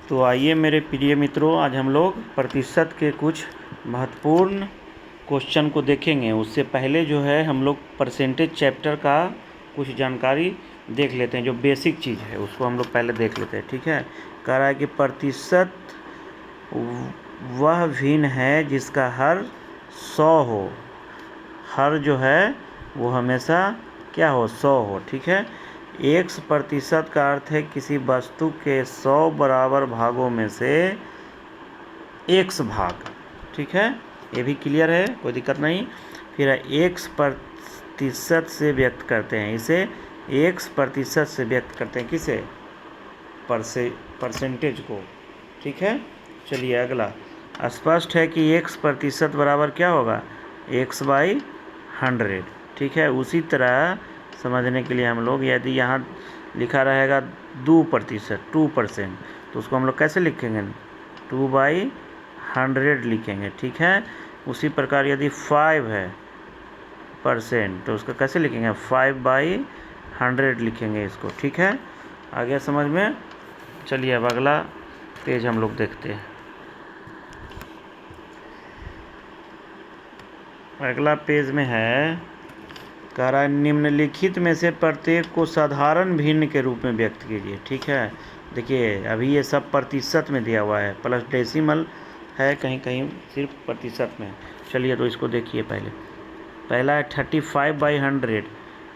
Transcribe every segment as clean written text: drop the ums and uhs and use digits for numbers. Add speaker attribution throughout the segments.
Speaker 1: तो आइए मेरे प्रिय मित्रों, आज हम लोग प्रतिशत के कुछ महत्वपूर्ण क्वेश्चन को देखेंगे। उससे पहले जो है हम लोग परसेंटेज चैप्टर का कुछ जानकारी देख लेते हैं। जो बेसिक चीज़ है उसको हम लोग पहले देख लेते हैं, ठीक है। कह रहा है कि प्रतिशत वह भिन्न है जिसका हर 100 हो। हर जो है वो हमेशा क्या हो, 100 हो, ठीक है। x प्रतिशत का अर्थ है किसी वस्तु के 100 बराबर भागों में से x भाग, ठीक है। ये भी क्लियर है, कोई दिक्कत नहीं। फिर x प्रतिशत से व्यक्त करते हैं, इसे x प्रतिशत से व्यक्त करते हैं, किसे, परसेंटेज को, ठीक है। चलिए अगला, स्पष्ट है कि x प्रतिशत बराबर क्या होगा, x/100, ठीक है। उसी तरह समझने के लिए हम लोग, यदि यहाँ लिखा रहेगा 2%, 2%, तो उसको हम लोग कैसे लिखेंगे, 2/100 लिखेंगे, ठीक है। उसी प्रकार यदि 5 है % तो उसका कैसे लिखेंगे, 5/100 लिखेंगे इसको, ठीक है। आगे समझ में। चलिए अब अगला पेज हम लोग देखते हैं। अगला पेज में है, कह रहा है निम्नलिखित में से प्रत्येक को साधारण भिन्न के रूप में व्यक्त कीजिए, ठीक है। देखिए अभी ये सब प्रतिशत में दिया हुआ है, प्लस डेसिमल है, कहीं कहीं सिर्फ प्रतिशत में। चलिए तो इसको देखिए। पहला है 35/100।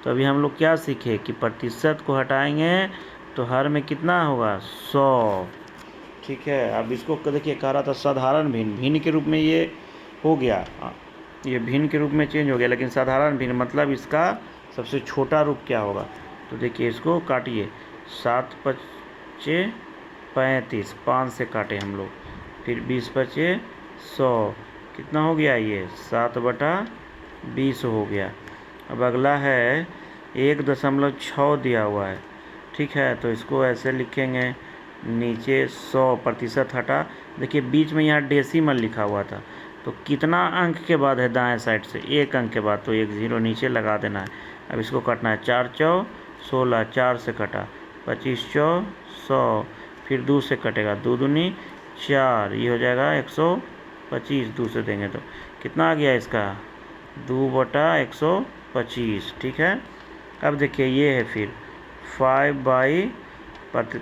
Speaker 1: तो अभी हम लोग क्या सीखे कि प्रतिशत को हटाएंगे तो हर में कितना होगा, 100, ठीक है। अब इसको देखिए, कह रहा था साधारण भिन्न, भिन्न के रूप में ये हो गया, ये भिन्न के रूप में चेंज हो गया, लेकिन साधारण भिन्न मतलब इसका सबसे छोटा रूप क्या होगा। तो देखिए इसको काटिए, 7×5 = 35, 5 से काटे हम लोग, फिर 20×5 = 100, कितना हो गया, ये 7/20 हो गया। अब अगला है 1.6 दिया हुआ है, ठीक है। तो इसको ऐसे लिखेंगे, नीचे 100 प्रतिशत हटा, देखिए बीच में यहाँ डेसिमल लिखा हुआ था, तो कितना अंक के बाद है, दाएं साइड से 1 अंक के बाद, तो 1 0 नीचे लगा देना है। अब इसको काटना है, 4×4 = 16, 4 से कटा, 25×4 = 100, फिर 2 से कटेगा, 2 दूनी 4, ये हो जाएगा 125, 2 से देंगे तो कितना आ गया इसका, 2/125, ठीक है। अब देखिए ये है फिर 5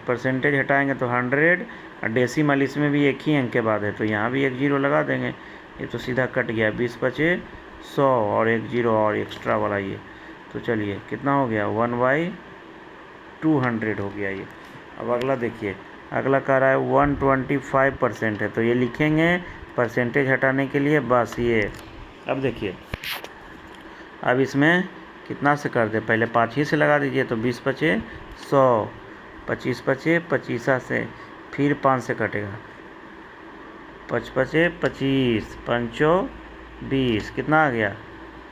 Speaker 1: परसेंटेज हटाएंगे तो 100, और डेसिमल इसमें भी एक ही अंक के बाद है, तो यहाँ भी 1 0 लगा देंगे, ये तो सीधा कट गया, 20×5 = 100 और 1 0 और एक्स्ट्रा वाला ये, तो चलिए कितना हो गया, 1/200 हो गया ये। अब अगला देखिए, अगला कह रहा है 125% है, तो ये लिखेंगे परसेंटेज हटाने के लिए, बस ये। अब देखिए, अब इसमें कितना से कर दे, पहले 5 ही से लगा दीजिए, तो 20×5 = 100, 25×5 = 25 से, फिर 5 से कटेगा, 5×5 = 25, 5×4 = 20, कितना आ गया,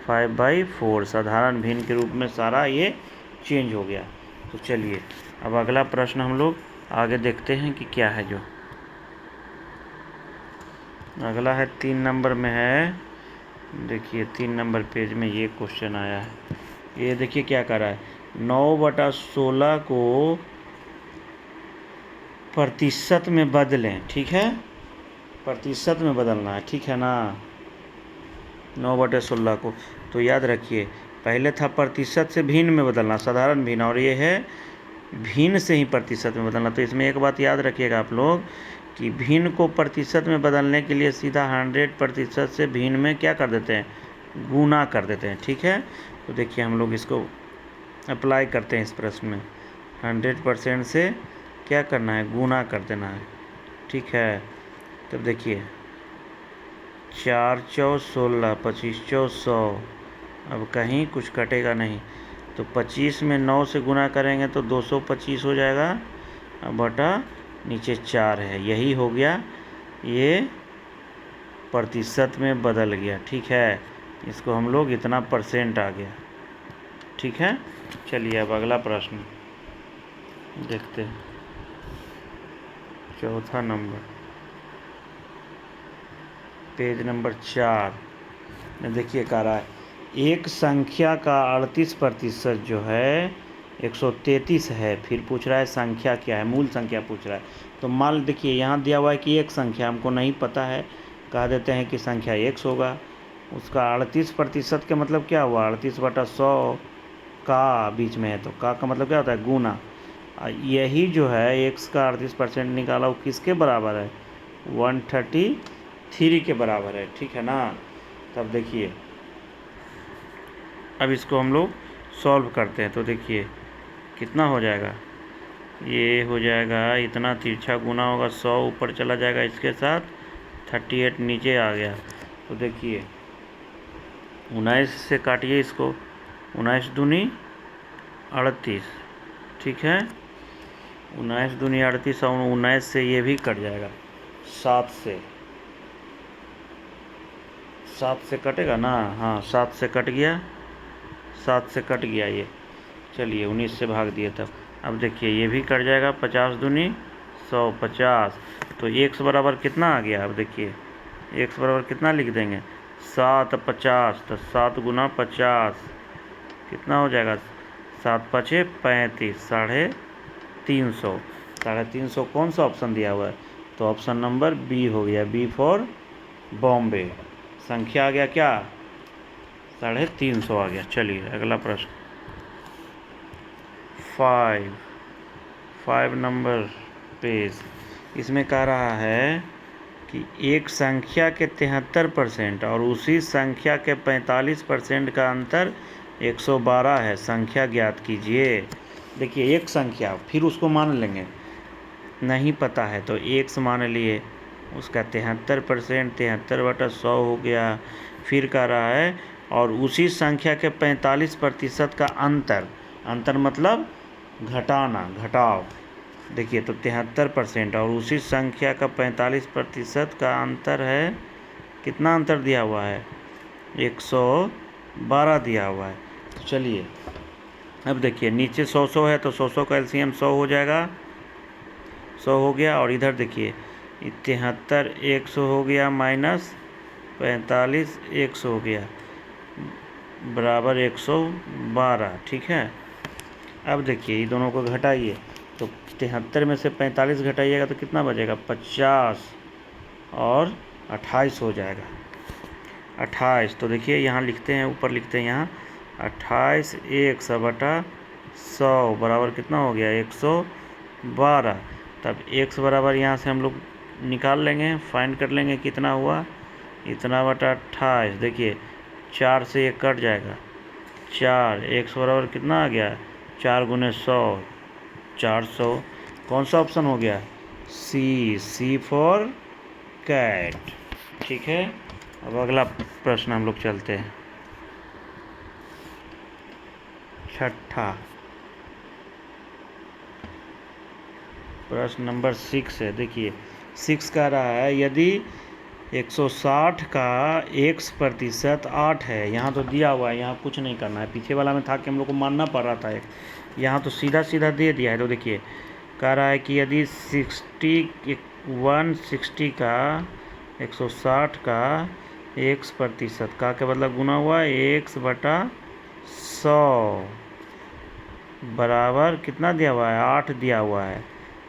Speaker 1: 5/4। साधारण भिन्न के रूप में सारा ये चेंज हो गया। तो चलिए अब अगला प्रश्न हम लोग आगे देखते हैं कि क्या है। जो अगला है 3 नंबर में है, देखिए 3 नंबर पेज में ये क्वेश्चन आया है। ये देखिए क्या कर रहा है, 9/16 को प्रतिशत में बदलें, ठीक है। प्रतिशत में बदलना है, ठीक है ना, 9/16 को। तो याद रखिए, पहले था प्रतिशत से भिन्न में बदलना, साधारण भिन्न, और ये है भिन्न से ही प्रतिशत में बदलना। तो इसमें एक बात याद रखिएगा आप लोग कि भिन्न को प्रतिशत में बदलने के लिए सीधा 100% से भिन्न में क्या कर देते हैं, गुना कर देते हैं, ठीक है। तो देखिए हम लोग इसको अप्लाई करते हैं इस प्रश्न में, 100% से क्या करना है, गुना कर देना है, ठीक है। तो देखिए 4×4 = 16, 25×4 = 100, अब कहीं कुछ कटेगा नहीं, तो 25 में 9 से गुना करेंगे तो 225 हो जाएगा, अब बटा नीचे 4 है, यही हो गया, ये प्रतिशत में बदल गया, ठीक है। इसको हम लोग इतना % आ गया, ठीक है। चलिए अब अगला प्रश्न देखते हैं, 4था नंबर, पेज नंबर 4 में देखिए कह रहा है एक संख्या का 38% जो है 133 है, फिर पूछ रहा है संख्या क्या है, मूल संख्या पूछ रहा है। तो मान देखिए यहाँ दिया हुआ है कि एक संख्या हमको नहीं पता है, कह देते हैं कि संख्या x होगा। उसका 38% का मतलब क्या हुआ, 38/100 का बीच में है, तो का मतलब क्या होता है, गुना। यही जो है x का 38% निकाला, वो किसके बराबर है, 133 के बराबर है, ठीक है ना। तब देखिए अब इसको हम लोग सॉल्व करते हैं, तो देखिए कितना हो जाएगा, ये हो जाएगा इतना, तिरछा गुना होगा 100 ऊपर चला जाएगा इसके साथ, 38 नीचे आ गया। तो देखिए 19 से काटिए इसको, 19 दूनी 38, ठीक है, 19 दूनी 38 और 19 से ये भी कट जाएगा, 7 से कटेगा ना, हाँ 7 से कट गया, 7 से कट गया ये, चलिए 19 से भाग दिए तब। अब देखिए ये भी कट जाएगा, 50 दूनी 100, 50, तो x बराबर कितना आ गया, अब देखिए x बराबर कितना लिख देंगे, 7 50, तो 7 गुना 50 कितना हो जाएगा, 7 5 35, 350, 350 कौन सा ऑप्शन दिया हुआ है, तो ऑप्शन नंबर बी हो गया, बी फॉर बॉम्बे। संख्या आ गया क्या, 350 आ गया। चलिए अगला प्रश्न 5 नंबर पेज, इसमें कह रहा है कि एक संख्या के 73% और उसी संख्या के 45% का अंतर 112 है, संख्या ज्ञात कीजिए। देखिए एक संख्या, फिर उसको मान लेंगे, नहीं पता है तो x मान लिए, उसका 73%, 73/100 हो गया। फिर कह रहा है और उसी संख्या के 45% का अंतर मतलब घटाना, घटाव। देखिए तो 73% और उसी संख्या का 45% का अंतर है, कितना अंतर दिया हुआ है, 112 दिया हुआ है। तो चलिए अब देखिए नीचे 100 है, तो 100 का एलसीएम 100 हो जाएगा, 100 हो गया, और इधर देखिए 73 100 हो गया, माइनस 45 100 हो गया, बराबर 112, ठीक है। अब देखिए ये दोनों को घटाइए, तो 73 में से 45 घटाइएगा तो कितना बचेगा, 50 और 28 हो जाएगा, 28। तो देखिए यहाँ लिखते हैं, ऊपर लिखते हैं यहाँ 28 100/100 बराबर कितना हो गया, 112। तब x बराबर यहाँ से हम लोग निकाल लेंगे, फाइंड कर लेंगे कितना हुआ, इतना बटा 28। देखिए 4 से 1 कट जाएगा, 4, x बराबर कितना आ गया, 4 गुने 100, 400। कौन सा ऑप्शन हो गया, सी फॉर कैट, ठीक है। अब अगला प्रश्न हम लोग चलते हैं, छठा प्रश्न नंबर 6 है। देखिए 6 कह रहा है यदि 160 का x% 8 है, यहाँ तो दिया हुआ है, यहाँ कुछ नहीं करना है, पीछे वाला में था कि हम लोग को मानना पड़ रहा था, यहाँ तो सीधा सीधा दे दिया है। तो देखिए कह रहा है कि यदि 160 का 160 का x% का के बदला गुना हुआ 100 बराबर कितना दिया हुआ है, 8 दिया हुआ है।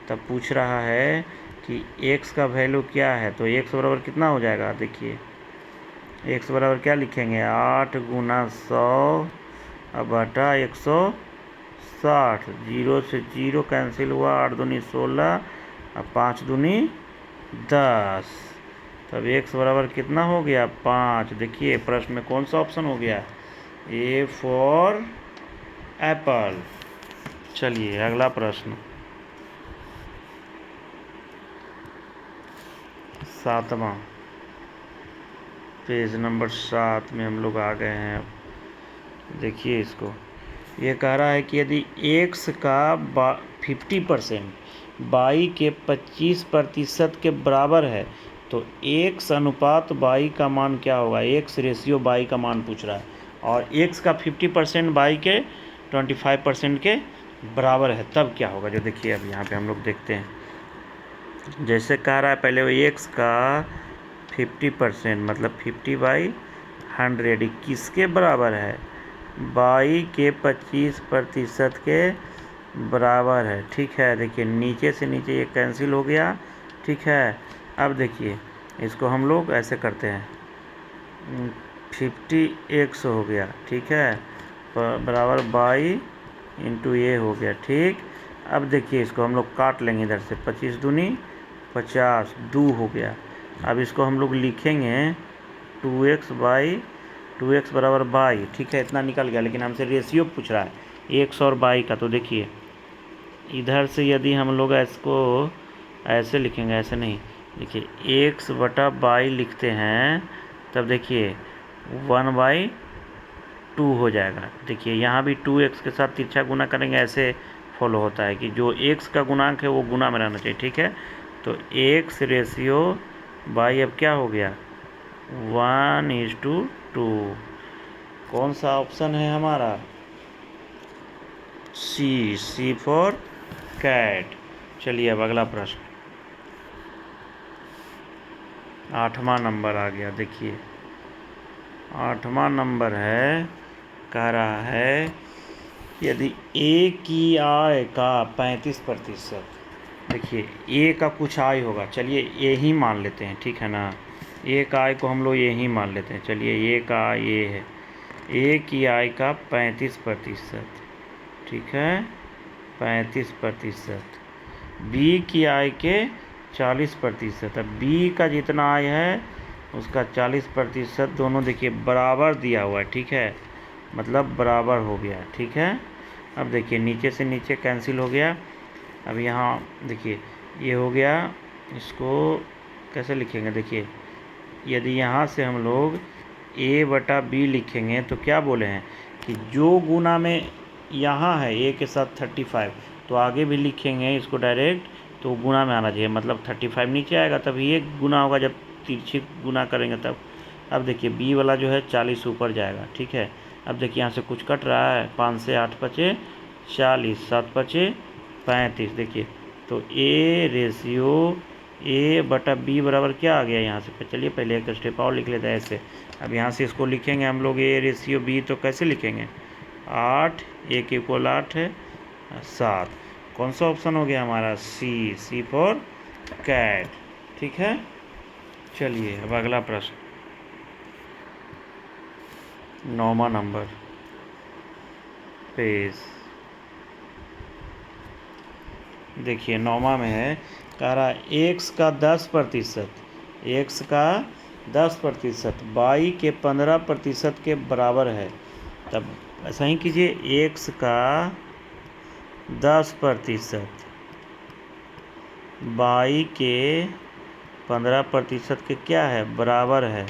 Speaker 1: तब पूछ रहा है कि x का वैल्यू क्या है, तो x बराबर कितना हो जाएगा, देखिए x बराबर क्या लिखेंगे, 8 गुना 100 बटा 160, 0 से 0 कैंसिल हुआ, 8 दूनी 16 और 5 दूनी 10। तब x बराबर कितना हो गया, 5। देखिए प्रश्न में कौन सा ऑप्शन हो गया, ए फॉर एप्पल। चलिए अगला प्रश्न 7वां पेज नंबर 7 में हम लोग आ गए हैं। देखिए इसको, ये कह रहा है कि यदि x का 50% y के 25% के बराबर है तो x अनुपात y का मान क्या होगा, x रेशियो y का मान पूछ रहा है, और x का 50% y के 25% के बराबर है, तब क्या होगा। जो देखिए अब यहाँ पे हम लोग देखते हैं, जैसे कह रहा है पहले वो x का 50% मतलब 50/100 किसके बराबर है, y के 25% के बराबर है, ठीक है। देखिए नीचे से नीचे ये कैंसिल हो गया, ठीक है। अब देखिए इसको हम लोग ऐसे करते हैं, 50x हो गया, ठीक है, बराबर बाई इंटू ये हो गया, ठीक। अब देखिए इसको हम लोग काट लेंगे इधर से, 25 दूनी 50, 2 हो गया। अब इसको हम लोग लिखेंगे 2x बाई 2x बराबर बाई, ठीक है, इतना निकल गया। लेकिन हमसे रेशियो पूछ रहा है x और बाई का, तो देखिए इधर से यदि हम लोग इसको ऐसे लिखेंगे, ऐसे नहीं, देखिए x बटा बाई लिखते हैं, तब देखिए 1/2 हो जाएगा। देखिए यहाँ भी 2x के साथ तिरछा गुना करेंगे, ऐसे फॉलो होता है कि जो x का गुणांक है वो गुना में रहना चाहिए, ठीक है। तो x रेशियो बाई अब क्या हो गया, 1:2। कौन सा ऑप्शन है हमारा, सी फॉर कैट। चलिए अब अगला प्रश्न, 8वां नंबर आ गया। देखिए 8वां नंबर है, कह रहा है यदि ए की आय का 35%, देखिए ए का कुछ आय होगा, चलिए ए ही मान लेते हैं, ठीक है ना। ए का आय को हम लोग ये ही मान लेते हैं, चलिए ए का आय ये है, ए की आय का 35%, ठीक है, 35%। बी की आय के 40%। अब बी का जितना आय है उसका 40%, दोनों देखिए बराबर दिया हुआ है, ठीक है, मतलब बराबर हो गया, ठीक है। अब देखिए नीचे से नीचे कैंसिल हो गया। अब यहाँ देखिए ये हो गया, इसको कैसे लिखेंगे, देखिए यदि यहाँ से हम लोग a बटा बी लिखेंगे तो क्या बोले हैं कि जो गुना में यहाँ है a के साथ 35, तो आगे भी लिखेंगे इसको डायरेक्ट, तो गुना में आना चाहिए, मतलब 35 नीचे आएगा तब ये गुना होगा, जब तिरछी गुना करेंगे तब। अब देखिए b वाला जो है 40 ऊपर जाएगा, ठीक है। अब देखिए यहाँ से कुछ कट रहा है, 5 से 8 बचे 40, 7 बचे 35, देखिए तो a रेशियो a बटा b बराबर क्या आ गया यहाँ से। चलिए पहले एक स्टेप और लिख लेते हैं ऐसे। अब यहाँ से इसको लिखेंगे हम लोग a रेशियो b, तो कैसे लिखेंगे, 8, a के इक्वल 8 है, 7। कौन सा ऑप्शन हो गया हमारा, सी फॉर कैट, ठीक है। चलिए अब अगला प्रश्न, 9वां नंबर पेज। देखिए 9वां में है, कह रहा x का 10%, x का 10% बाई के 15% के बराबर है। तब ऐसा ही कीजिए, x का 10% बाई के 15% के क्या है, बराबर है,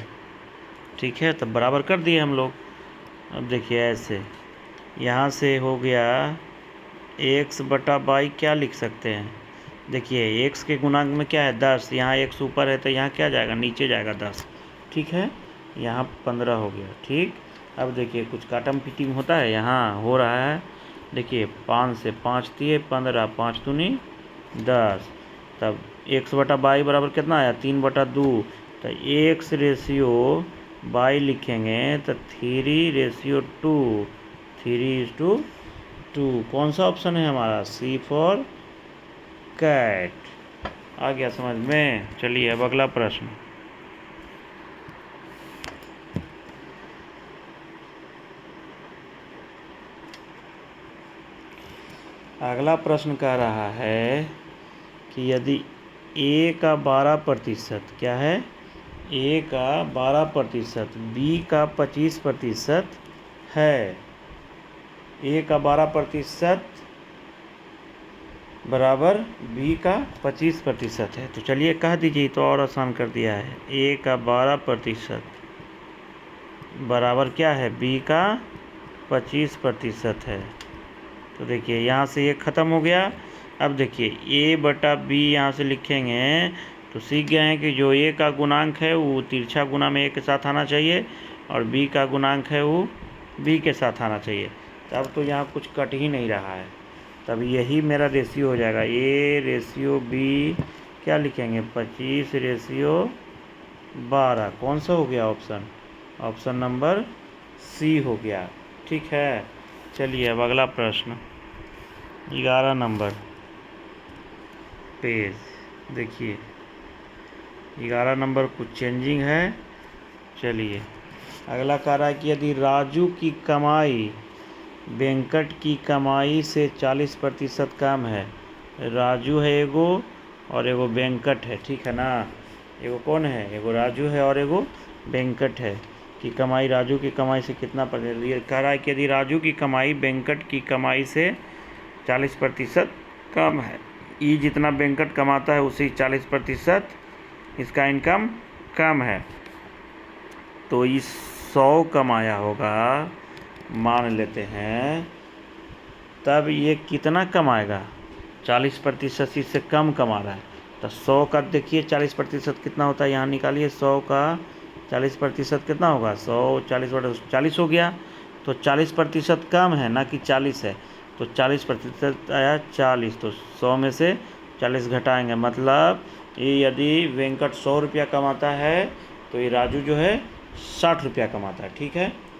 Speaker 1: ठीक है। तब बराबर कर दिए हम लोग। अब देखिए ऐसे यहाँ से हो गया x बटा बाई, क्या लिख सकते हैं, देखिए x के गुणांक में क्या है 10, यहाँ x ऊपर है तो यहाँ क्या जाएगा, नीचे जाएगा 10, ठीक है। यहाँ 15 हो गया, ठीक। अब देखिए कुछ काटम फिटिंग होता है, यहाँ हो रहा है, देखिए 5 से 5 दिए 15, 5 दूनी 10, तब x बटा बाई बराबर कितना आया, 3/2, तो x रेशियो बाई लिखेंगे तो 3:2, 3:2। कौन सा ऑप्शन है हमारा, सी फॉर कैट। आ गया समझ में। चलिए अब अगला प्रश्न, अगला प्रश्न कह रहा है कि यदि a का 12%, क्या है, a का 12%, b का 25% है, a का 12% बराबर b का 25% है, तो चलिए कह दीजिए, तो और आसान कर दिया है, a का 12% बराबर क्या है, b का 25% है। तो देखिए यहाँ से ये ख़त्म हो गया। अब देखिए a बटा b यहाँ से लिखेंगे तो सीख गए हैं कि जो a का गुणांक है वो तिरछा गुना में a के साथ आना चाहिए, और b का गुणांक है वो b के साथ आना चाहिए। तब तो यहाँ कुछ कट ही नहीं रहा है, तब यही मेरा रेशियो हो जाएगा, a रेशियो b क्या लिखेंगे, 25:12। कौन सा हो गया ऑप्शन, ऑप्शन नंबर सी हो गया, ठीक है। चलिए अब अगला प्रश्न, 11 नंबर पेज देखिए 11 नंबर कुछ चेंजिंग है। चलिए अगला कह रहा है कि यदि राजू की कमाई वेंकट की कमाई से 40% कम है। राजू है एगो और एगो वेंकट है, ठीक है ना। एगो कौन है, एगो राजू है और एगो वेंकट है कि कमाई राजू की कमाई से कितना प्रतिशत। ये कह रहा है कि यदि राजू की कमाई वेंकट की कमाई से 40% कम है। ये जितना वेंकट कमाता है उसी 40% इसका इनकम कम है, तो इस 100 कमाया होगा मान लेते हैं, तब ये कितना कमाएगा। 40% इससे कम कमा रहा है, तो 100 का देखिए 40% कितना होता है, यहाँ निकालिए। 100 का 40% कितना होगा, 100 40 हो गया, तो 40% कम है ना कि 40 है, तो 40% आया 40, तो 100 में से 40 घटाएंगे, मतलब ये यदि वेंकट 100 रुपया कमाता है तो ये राजू जो है 60 रुपया कमाता है, ठीक है।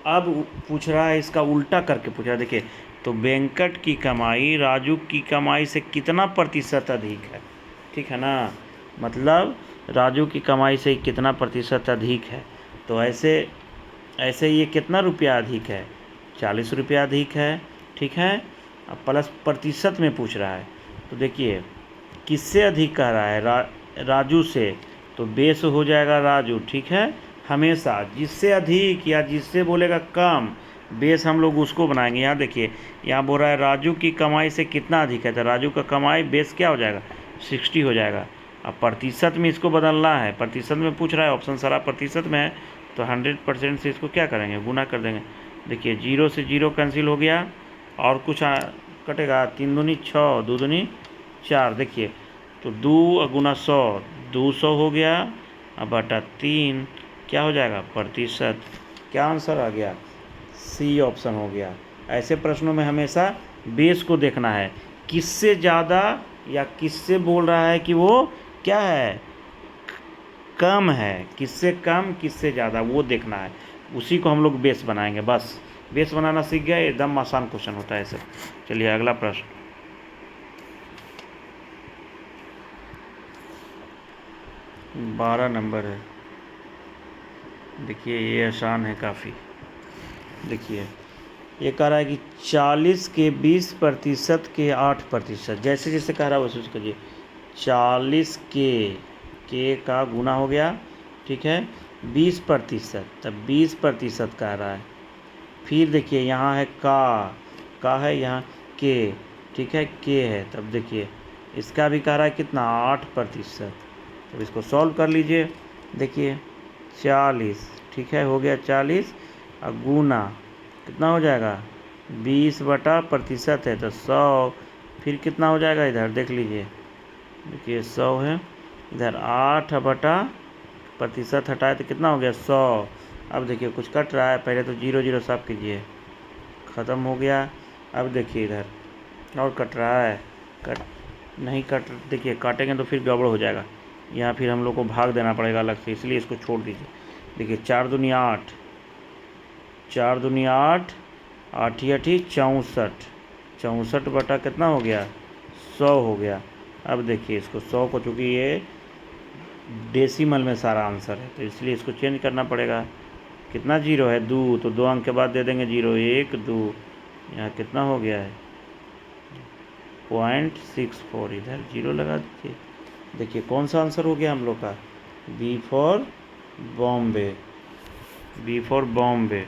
Speaker 1: अब पूछ रहा है इसका उल्टा करके पूछ रहा है, देखिए तो वेंकट की कमाई राजू की कमाई से कितना प्रतिशत अधिक है, ठीक है ना। मतलब राजू की कमाई से कितना प्रतिशत अधिक है, तो ऐसे ये कितना रुपया अधिक है, 40 रुपया अधिक है, ठीक है। अब प्लस प्रतिशत में पूछ रहा है, तो देखिए किससे अधिक कह रहा है, राजू से, तो बेस हो जाएगा राजू, ठीक है। हमेशा जिससे अधिक या जिससे बोलेगा कम, बेस हम लोग उसको बनाएंगे। यहाँ देखिए यहाँ बोल रहा है राजू की कमाई से कितना अधिक है, तो राजू का कमाई बेस क्या हो जाएगा, 60 हो जाएगा। अब प्रतिशत में इसको बदलना है, प्रतिशत में पूछ रहा है, ऑप्शन सारा प्रतिशत में है, तो 100% से इसको क्या करेंगे, गुना कर देंगे। देखिए 0 से 0 कैंसिल हो गया, और कुछ कटेगा, 3 दूनी 6, 2 दूनी 4, देखिए तो 2 गुना 100 200 हो गया, अब बटा 3 क्या हो जाएगा, प्रतिशत। क्या आंसर आ गया, सी ऑप्शन हो गया। ऐसे प्रश्नों में हमेशा बेस को देखना है, किससे ज़्यादा या किससे बोल रहा है कि वो क्या है, कम है, किससे कम किससे ज़्यादा वो देखना है, उसी को हम लोग बेस बनाएंगे। बस बेस बनाना सीख गए, एकदम आसान क्वेश्चन होता है सब। चलिए अगला प्रश्न, 12 नंबर है। देखिए ये आसान है काफ़ी। देखिए ये कह रहा है कि 40 के 20% के 8%, जैसे जैसे कह रहा है वैसे करिए। 40 के का गुना हो गया, ठीक है, 20%, तब 20% कह रहा है। फिर देखिए यहाँ है का है यहाँ के, ठीक है, के है, तब देखिए इसका भी कह रहा है कितना, 8%। तो इसको सॉल्व कर लीजिए। देखिए 40, ठीक है, हो गया 40, और गुना कितना हो जाएगा, 20/% है तो 100, फिर कितना हो जाएगा, इधर देख लीजिए, देखिए 100 है, इधर 8/% हटाए तो कितना हो गया, 100। अब देखिए कुछ कट रहा है, पहले तो 0 0 साफ कीजिए, ख़त्म हो गया। अब देखिए इधर और कट रहा है, नहीं कट, देखिए काटेंगे तो फिर गड़बड़ हो जाएगा, यहाँ फिर हम लोग को भाग देना पड़ेगा अलग से, इसलिए इसको छोड़ दीजिए। देखिए 4 दूनी 8, 4 दूनी 8, 8 8 64, 64 बटा कितना हो गया, 100 हो गया। अब देखिए इसको 100 को, चूँकि ये डेसिमल में सारा आंसर है तो इसलिए इसको चेंज करना पड़ेगा। कितना 0 है, 2, तो 2 अंक के बाद दे देंगे 0, 1 2, यहाँ कितना हो गया है 0.64, इधर 0 लगा दीजिए। देखिए कौन सा आंसर हो गया हम लोग का, B for Bombay, B for Bombay.